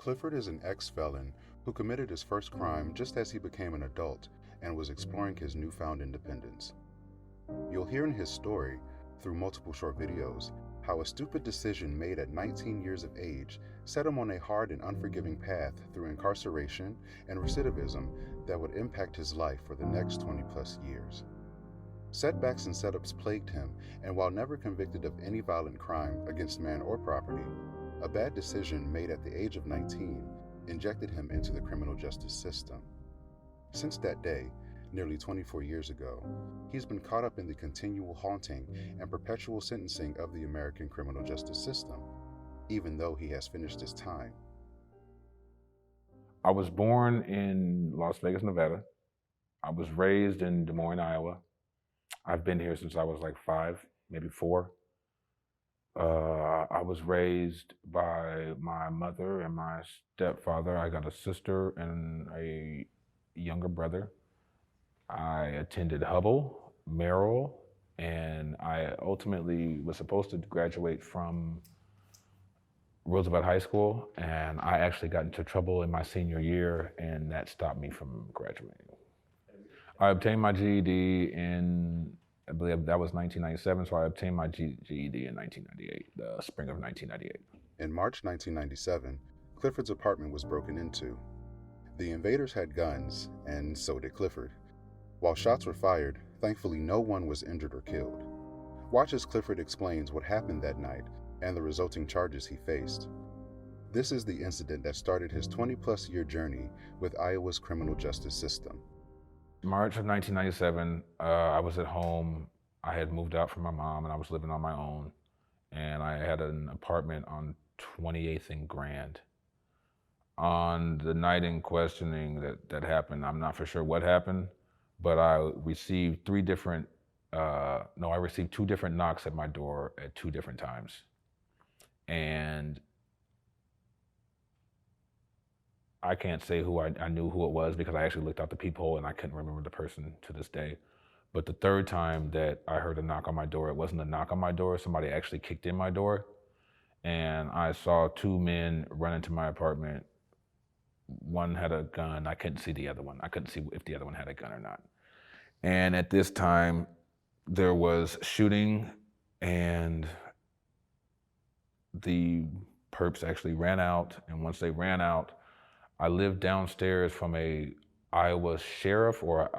Clifford is an ex-felon who committed his first crime just as he became an adult and was exploring his newfound independence. You'll hear in his story, through multiple short videos, how a stupid decision made at 19 years of age set him on a hard and unforgiving path through incarceration and recidivism that would impact his life for the next 20-plus years. Setbacks and setups plagued him, and while never convicted of any violent crime against man or property, a bad decision made at the age of 19 injected him into the criminal justice system. Since that day, nearly 24 years ago, he's been caught up in the continual haunting and perpetual sentencing of the American criminal justice system, even though he has finished his time. I was born in Las Vegas, Nevada. I was raised in Des Moines, Iowa. I've been here since I was like 5, maybe 4. I was raised by my mother and my stepfather. I got a sister and a younger brother. I attended Hubble, Merrill, and I ultimately was supposed to graduate from Roosevelt High School, and I actually got into trouble in my senior year, and that stopped me from graduating. I obtained my GED in, I believe that was 1997, so I obtained my GED in 1998, the spring of 1998. In March 1997, Clifford's apartment was broken into. The invaders had guns, and so did Clifford. While shots were fired, thankfully no one was injured or killed. Watch as Clifford explains what happened that night and the resulting charges he faced. This is the incident that started his 20-plus year journey with Iowa's criminal justice system. March of 1997, I was at home. I had moved out from my mom and I was living on my own. And I had an apartment on 28th and Grand. On the night in questioning that happened, I'm not for sure what happened, but I received 2 different knocks at my door at 2 different times. And I can't say who I knew who it was because I actually looked out the peephole and I couldn't remember the person to this day. But the 3rd time that I heard a knock on my door, it wasn't a knock on my door, somebody actually kicked in my door. And I saw 2 men run into my apartment. One had a gun, I couldn't see the other one. I couldn't see if the other one had a gun or not. And at this time, there was shooting and the perps actually ran out. And once they ran out, I lived downstairs from a Iowa sheriff or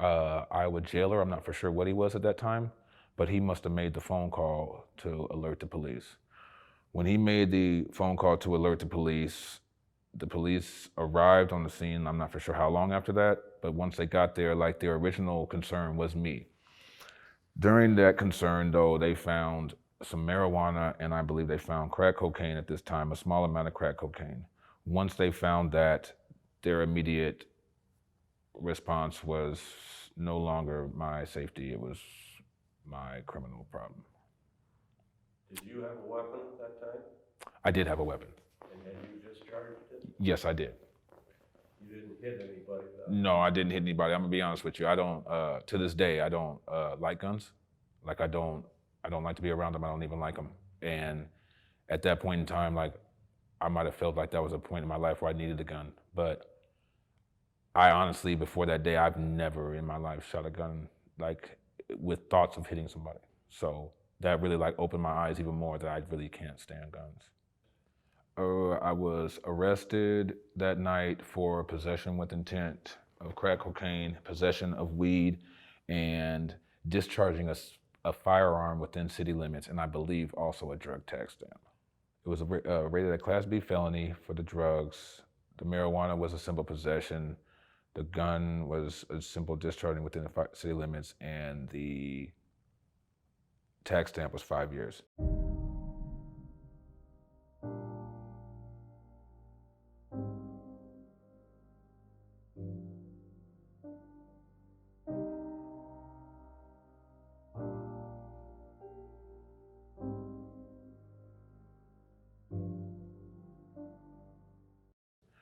Iowa jailer. I'm not for sure what he was at that time, but he must have made the phone call to alert the police. When he made the phone call to alert the police arrived on the scene. I'm not for sure how long after that, but once they got there, like their original concern was me. During that concern though, they found some marijuana and I believe they found crack cocaine at this time, a small amount of crack cocaine. Once they found that, their immediate response was no longer my safety, it was my criminal problem. Did you have a weapon at that time? I did have a weapon. And had you discharged it? Yes, I did. You didn't hit anybody though? No, I didn't hit anybody. I'm gonna be honest with you. I don't, to this day, I don't like guns. Like I don't like to be around them. I don't even like them. And at that point in time, like I might have felt like that was a point in my life where I needed a gun. But I honestly, before that day, I've never in my life shot a gun like with thoughts of hitting somebody. So that really like opened my eyes even more that I really can't stand guns. I was arrested that night for possession with intent of crack cocaine, possession of weed, and discharging a firearm within city limits, and I believe also a drug tax stamp. It was rated a Class B felony for the drugs. The marijuana was a simple possession. The gun was a simple discharging within the city limits, and the tax stamp was 5 years.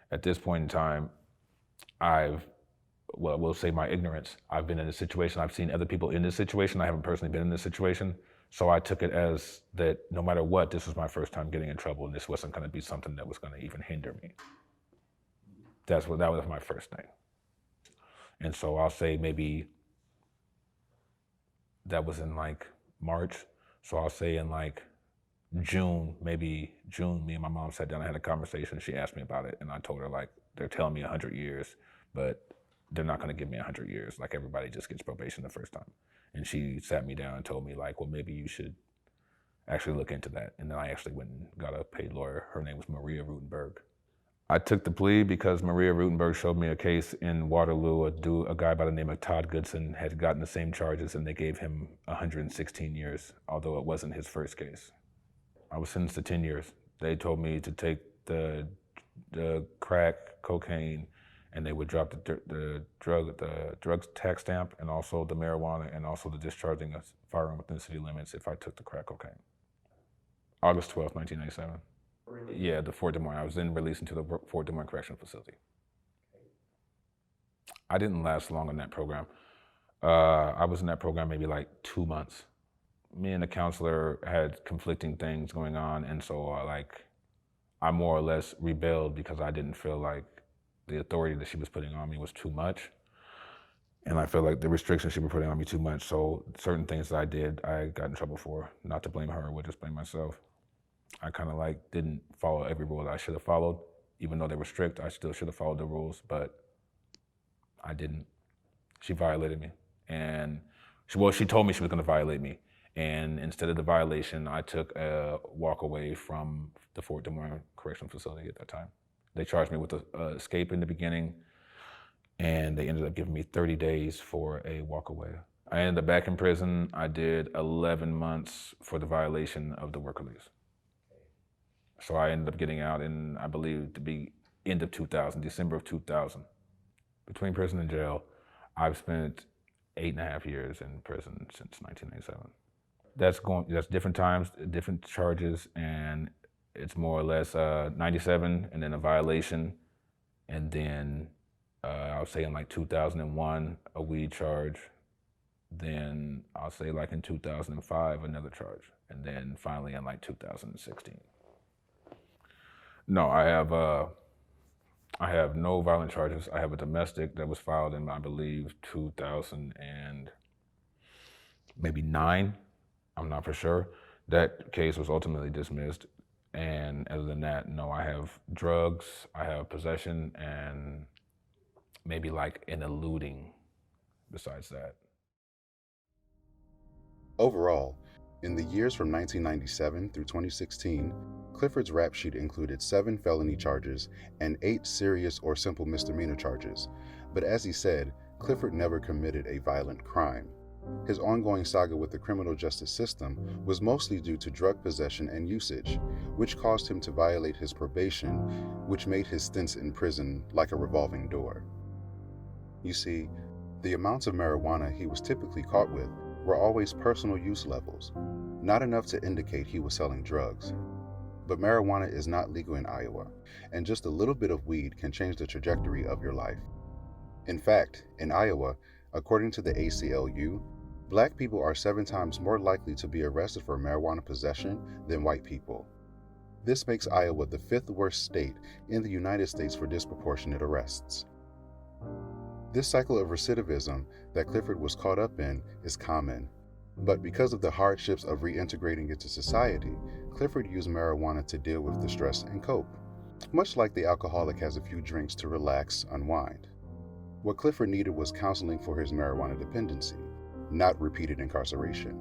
At this point in time, we'll say my ignorance. I've been in this situation. I've seen other people in this situation. I haven't personally been in this situation. So I took it as that no matter what, this was my first time getting in trouble and this wasn't gonna be something that was gonna even hinder me. that was my first thing. And so I'll say maybe that was in like March. So I'll say in like June, maybe June, me and my mom sat down and had a conversation. She asked me about it, and I told her, like, they're telling me 100 years, but they're not going to give me 100 years. Like, everybody just gets probation the first time. And she sat me down and told me, like, well, maybe you should actually look into that. And then I actually went and got a paid lawyer. Her name was Maria Rutenberg. I took the plea because Maria Rutenberg showed me a case in Waterloo. A guy by the name of Todd Goodson had gotten the same charges, and they gave him 116 years, although it wasn't his first case. I was sentenced to 10 years. They told me to take the crack, cocaine, and they would drop the drug tax stamp, and also the marijuana, and also the discharging of firearm within city limits if I took the crack cocaine. August 12th, 1997. Really? Yeah, the Fort Des Moines. I was then released into the Fort Des Moines Correctional Facility. I didn't last long in that program. I was in that program maybe like 2 months. Me and the counselor had conflicting things going on, and so I more or less rebelled because I didn't feel like the authority that she was putting on me was too much. And I felt like the restrictions she was putting on me too much. So certain things that I did, I got in trouble for. Not to blame her, I would just blame myself. I kind of like didn't follow every rule that I should have followed. Even though they were strict, I still should have followed the rules, but I didn't. She violated me. And she told me she was gonna violate me. And instead of the violation, I took a walk away from the Fort Des Moines Correctional Facility at that time. They charged me with escape in the beginning, and they ended up giving me 30 days for a walk away. I ended up back in prison. I did 11 months for the violation of the work release. So I ended up getting out in, I believe, to be end of 2000, December of 2000. Between prison and jail, I've spent 8.5 years in prison since 1997. That's different times, different charges, and it's more or less 97, and then a violation, and then I'll say in like 2001, a weed charge. Then I'll say like in 2005, another charge, and then finally in like 2016. No, I have no violent charges. I have a domestic that was filed in, I believe, 2009. I'm not for sure. That case was ultimately dismissed. And other than that, no, I have drugs, I have possession, and maybe like an eluding besides that. Overall, in the years from 1997 through 2016, Clifford's rap sheet included 7 felony charges and 8 serious or simple misdemeanor charges. But as he said, Clifford never committed a violent crime. His ongoing saga with the criminal justice system was mostly due to drug possession and usage, which caused him to violate his probation, which made his stints in prison like a revolving door. You see, the amounts of marijuana he was typically caught with were always personal use levels, not enough to indicate he was selling drugs. But marijuana is not legal in Iowa, and just a little bit of weed can change the trajectory of your life. In fact, in Iowa, according to the ACLU, Black people are 7 times more likely to be arrested for marijuana possession than white people. This makes Iowa the 5th worst state in the United States for disproportionate arrests. This cycle of recidivism that Clifford was caught up in is common, but because of the hardships of reintegrating into society, Clifford used marijuana to deal with the stress and cope, much like the alcoholic has a few drinks to relax, unwind. What Clifford needed was counseling for his marijuana dependency, not repeated incarceration.